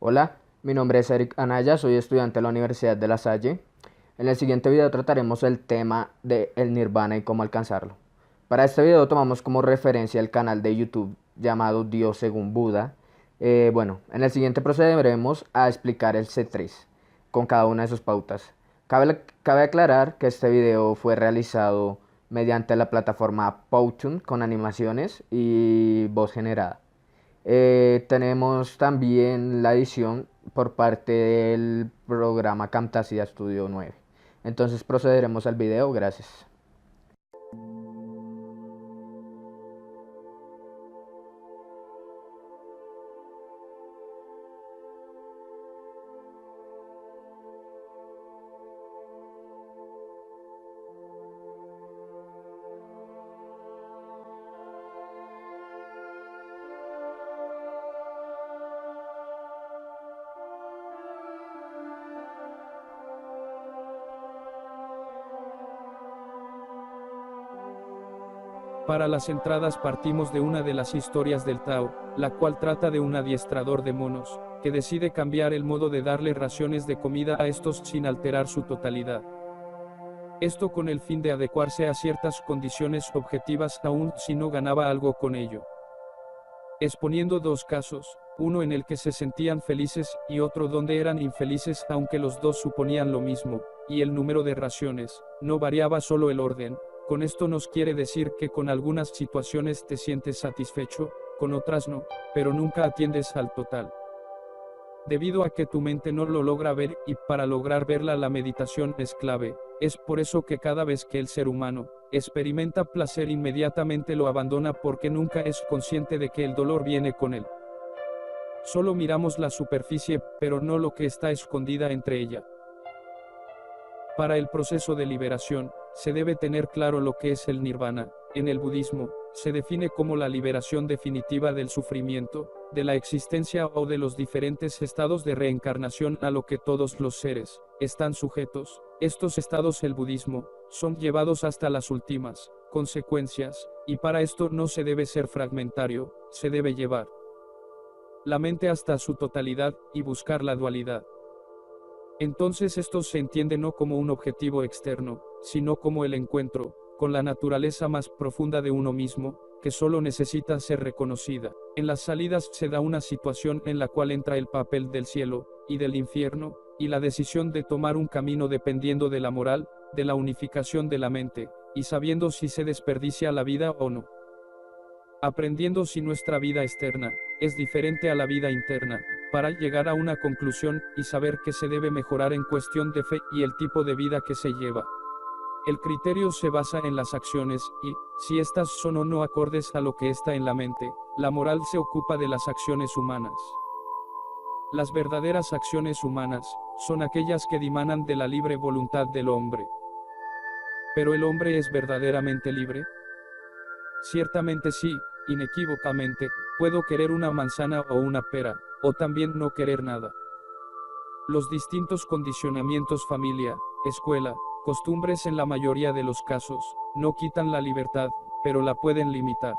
Hola, mi nombre es Eric Anaya, soy estudiante de la Universidad de La Salle. En el siguiente video trataremos el tema de el Nirvana y cómo alcanzarlo. Para este video tomamos como referencia el canal de YouTube llamado Dios según Buda. En el siguiente procederemos a explicar el C3 con cada una de sus pautas. Cabe aclarar que este video fue realizado mediante la plataforma Powtoon con animaciones y voz generada. Tenemos también la edición por parte del programa Camtasia Studio 9. Entonces procederemos al video, gracias. Para las entradas partimos de una de las historias del Tao, la cual trata de un adiestrador de monos, que decide cambiar el modo de darle raciones de comida a estos sin alterar su totalidad. Esto con el fin de adecuarse a ciertas condiciones objetivas aun si no ganaba algo con ello. Exponiendo dos casos, uno en el que se sentían felices y otro donde eran infelices aunque los dos suponían lo mismo, y el número de raciones, no variaba solo el orden. Con esto nos quiere decir que con algunas situaciones te sientes satisfecho, con otras no, pero nunca atiendes al total. Debido a que tu mente no lo logra ver y para lograr verla la meditación es clave, es por eso que cada vez que el ser humano experimenta placer inmediatamente lo abandona porque nunca es consciente de que el dolor viene con él. Solo miramos la superficie, pero no lo que está escondida entre ella. Para el proceso de liberación, se debe tener claro lo que es el nirvana. En el budismo, se define como la liberación definitiva del sufrimiento, de la existencia o de los diferentes estados de reencarnación a lo que todos los seres están sujetos. Estos estados el budismo son llevados hasta las últimas consecuencias, y para esto no se debe ser fragmentario, se debe llevar la mente hasta su totalidad y buscar la dualidad. Entonces esto se entiende no como un objetivo externo, sino como el encuentro con la naturaleza más profunda de uno mismo, que solo necesita ser reconocida. En las salidas se da una situación en la cual entra el papel del cielo y del infierno, y la decisión de tomar un camino dependiendo de la moral, de la unificación de la mente, y sabiendo si se desperdicia la vida o no. Aprendiendo si nuestra vida externa es diferente a la vida interna, para llegar a una conclusión y saber qué se debe mejorar en cuestión de fe y el tipo de vida que se lleva. El criterio se basa en las acciones y, si estas son o no acordes a lo que está en la mente, la moral se ocupa de las acciones humanas. Las verdaderas acciones humanas son aquellas que dimanan de la libre voluntad del hombre. ¿Pero el hombre es verdaderamente libre? Ciertamente sí, inequívocamente, puedo querer una manzana o una pera, o también no querer nada. Los distintos condicionamientos familia, escuela, costumbres en la mayoría de los casos, no quitan la libertad, pero la pueden limitar.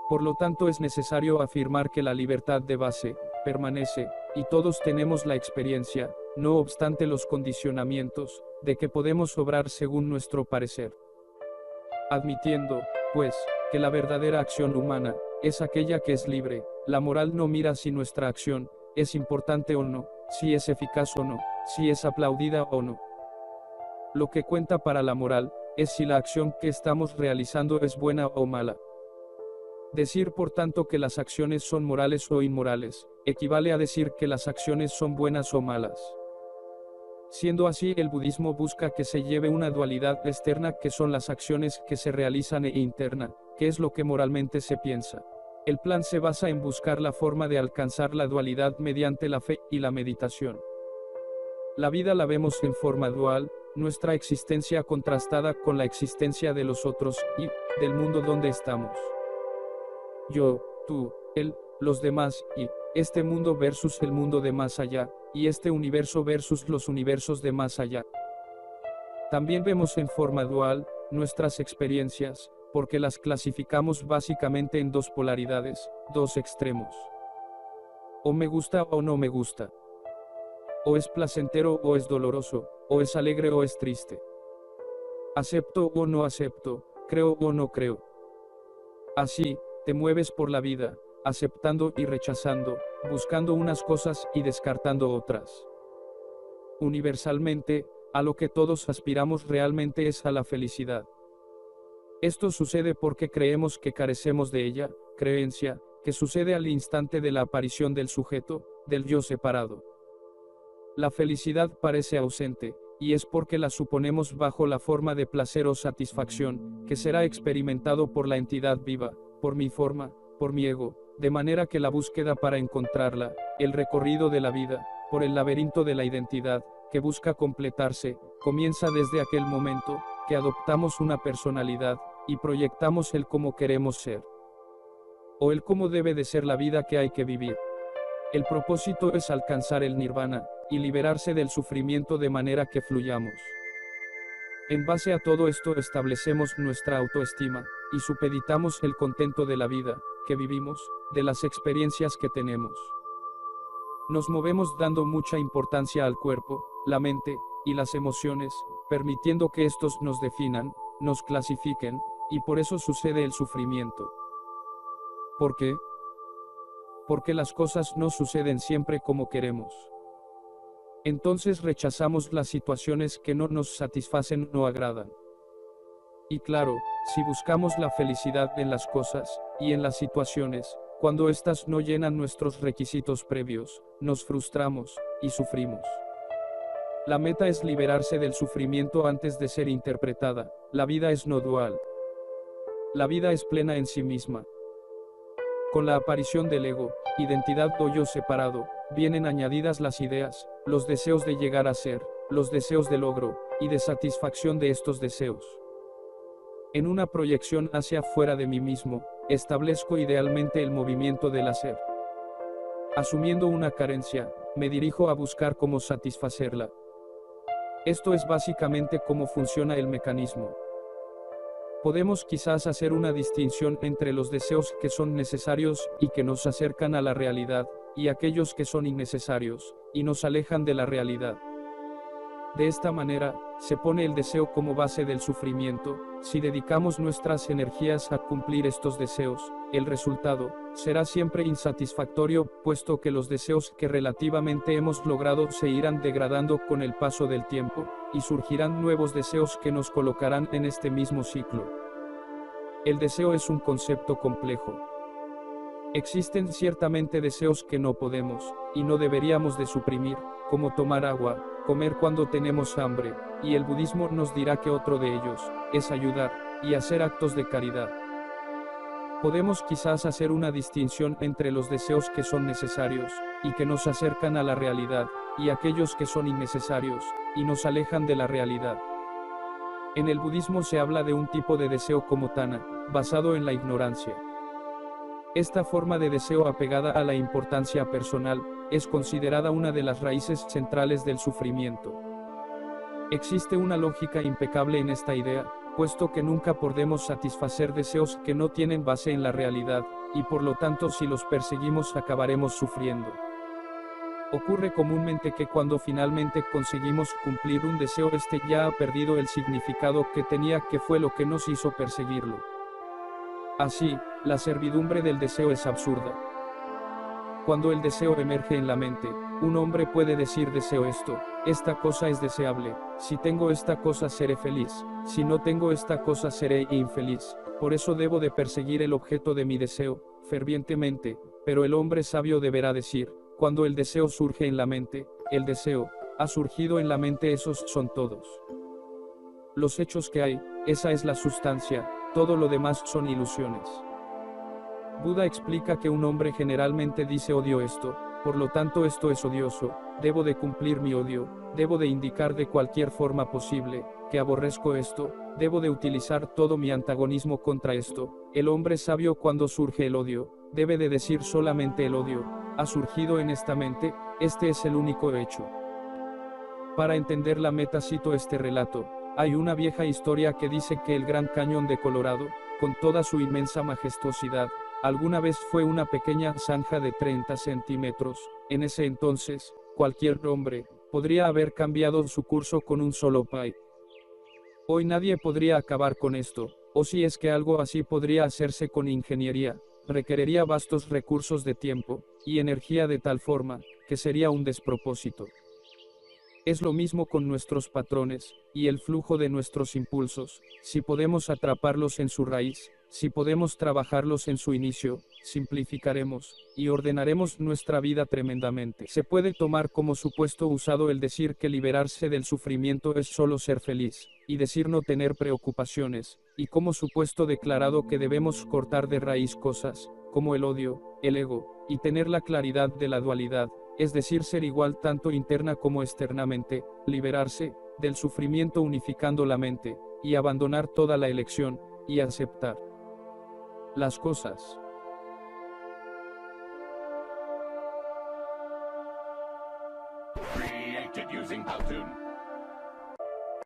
Por lo tanto es necesario afirmar que la libertad de base, permanece, y todos tenemos la experiencia, no obstante los condicionamientos, de que podemos obrar según nuestro parecer. Admitiendo, pues, que la verdadera acción humana es aquella que es libre, la moral no mira si nuestra acción es importante o no, si es eficaz o no, si es aplaudida o no. Lo que cuenta para la moral es si la acción que estamos realizando es buena o mala. Decir por tanto que las acciones son morales o inmorales, equivale a decir que las acciones son buenas o malas. Siendo así, el budismo busca que se lleve una dualidad externa que son las acciones que se realizan e interna, que es lo que moralmente se piensa. El plan se basa en buscar la forma de alcanzar la dualidad mediante la fe y la meditación. La vida la vemos en forma dual, nuestra existencia contrastada con la existencia de los otros y del mundo donde estamos. Yo, tú, él, los demás y este mundo versus el mundo de más allá, y este universo versus los universos de más allá. También vemos en forma dual nuestras experiencias, porque las clasificamos básicamente en dos polaridades, dos extremos. O me gusta o no me gusta. O es placentero o es doloroso, o es alegre o es triste. Acepto o no acepto, creo o no creo. Así, te mueves por la vida, aceptando y rechazando, buscando unas cosas y descartando otras. Universalmente, a lo que todos aspiramos realmente es a la felicidad. Esto sucede porque creemos que carecemos de ella, creencia, que sucede al instante de la aparición del sujeto, del yo separado. La felicidad parece ausente, y es porque la suponemos bajo la forma de placer o satisfacción, que será experimentado por la entidad viva, por mi forma, por mi ego, de manera que la búsqueda para encontrarla, el recorrido de la vida, por el laberinto de la identidad, que busca completarse, comienza desde aquel momento, que adoptamos una personalidad, y proyectamos el cómo queremos ser. O el cómo debe de ser la vida que hay que vivir. El propósito es alcanzar el nirvana, y liberarse del sufrimiento de manera que fluyamos. En base a todo esto establecemos nuestra autoestima, y supeditamos el contento de la vida, que vivimos, de las experiencias que tenemos. Nos movemos dando mucha importancia al cuerpo, la mente, y las emociones, permitiendo que estos nos definan, nos clasifiquen, y por eso sucede el sufrimiento. ¿Por qué? Porque las cosas no suceden siempre como queremos. Entonces rechazamos las situaciones que no nos satisfacen o agradan. Y claro, si buscamos la felicidad en las cosas, y en las situaciones, cuando éstas no llenan nuestros requisitos previos, nos frustramos, y sufrimos. La meta es liberarse del sufrimiento antes de ser interpretada. La vida es no dual. La vida es plena en sí misma. Con la aparición del ego, identidad o yo separado, vienen añadidas las ideas, los deseos de llegar a ser, los deseos de logro, y de satisfacción de estos deseos. En una proyección hacia afuera de mí mismo, establezco idealmente el movimiento del hacer. Asumiendo una carencia, me dirijo a buscar cómo satisfacerla. Esto es básicamente cómo funciona el mecanismo. Podemos quizás hacer una distinción entre los deseos que son necesarios y que nos acercan a la realidad, y aquellos que son innecesarios, y nos alejan de la realidad. De esta manera, se pone el deseo como base del sufrimiento. Si dedicamos nuestras energías a cumplir estos deseos, el resultado será siempre insatisfactorio, puesto que los deseos que relativamente hemos logrado se irán degradando con el paso del tiempo, y surgirán nuevos deseos que nos colocarán en este mismo ciclo. El deseo es un concepto complejo. Existen ciertamente deseos que no podemos, y no deberíamos de suprimir, como tomar agua, comer cuando tenemos hambre, y el budismo nos dirá que otro de ellos es ayudar, y hacer actos de caridad. Podemos quizás hacer una distinción entre los deseos que son necesarios, y que nos acercan a la realidad, y aquellos que son innecesarios, y nos alejan de la realidad. En el budismo se habla de un tipo de deseo como tana, basado en la ignorancia. Esta forma de deseo apegada a la importancia personal, es considerada una de las raíces centrales del sufrimiento. Existe una lógica impecable en esta idea, puesto que nunca podemos satisfacer deseos que no tienen base en la realidad, y por lo tanto si los perseguimos acabaremos sufriendo. Ocurre comúnmente que cuando finalmente conseguimos cumplir un deseo este ya ha perdido el significado que tenía, que fue lo que nos hizo perseguirlo. Así, la servidumbre del deseo es absurda. Cuando el deseo emerge en la mente, un hombre puede decir deseo esto, esta cosa es deseable, si tengo esta cosa seré feliz, si no tengo esta cosa seré infeliz, por eso debo de perseguir el objeto de mi deseo, fervientemente, pero el hombre sabio deberá decir, cuando el deseo surge en la mente, el deseo ha surgido en la mente, esos son todos los hechos que hay, esa es la sustancia, todo lo demás son ilusiones. Buda explica que un hombre generalmente dice odio esto, por lo tanto esto es odioso, debo de cumplir mi odio, debo de indicar de cualquier forma posible, que aborrezco esto, debo de utilizar todo mi antagonismo contra esto. El hombre sabio cuando surge el odio, debe de decir solamente el odio, ha surgido en esta mente, este es el único hecho. Para entender la meta cito este relato. Hay una vieja historia que dice que el Gran Cañón de Colorado, con toda su inmensa majestuosidad, alguna vez fue una pequeña zanja de 30 centímetros. En ese entonces, cualquier hombre podría haber cambiado su curso con un solo pie. Hoy nadie podría acabar con esto, o si es que algo así podría hacerse con ingeniería, requeriría vastos recursos de tiempo y energía de tal forma que sería un despropósito. Es lo mismo con nuestros patrones y el flujo de nuestros impulsos. Si podemos atraparlos en su raíz, si podemos trabajarlos en su inicio, simplificaremos y ordenaremos nuestra vida tremendamente. Se puede tomar como supuesto usado el decir que liberarse del sufrimiento es solo ser feliz, y decir no tener preocupaciones, y como supuesto declarado que debemos cortar de raíz cosas, como el odio, el ego, y tener la claridad de la dualidad, es decir, ser igual tanto interna como externamente, liberarse del sufrimiento unificando la mente, y abandonar toda la elección, y aceptar las cosas. Created using Powtoon.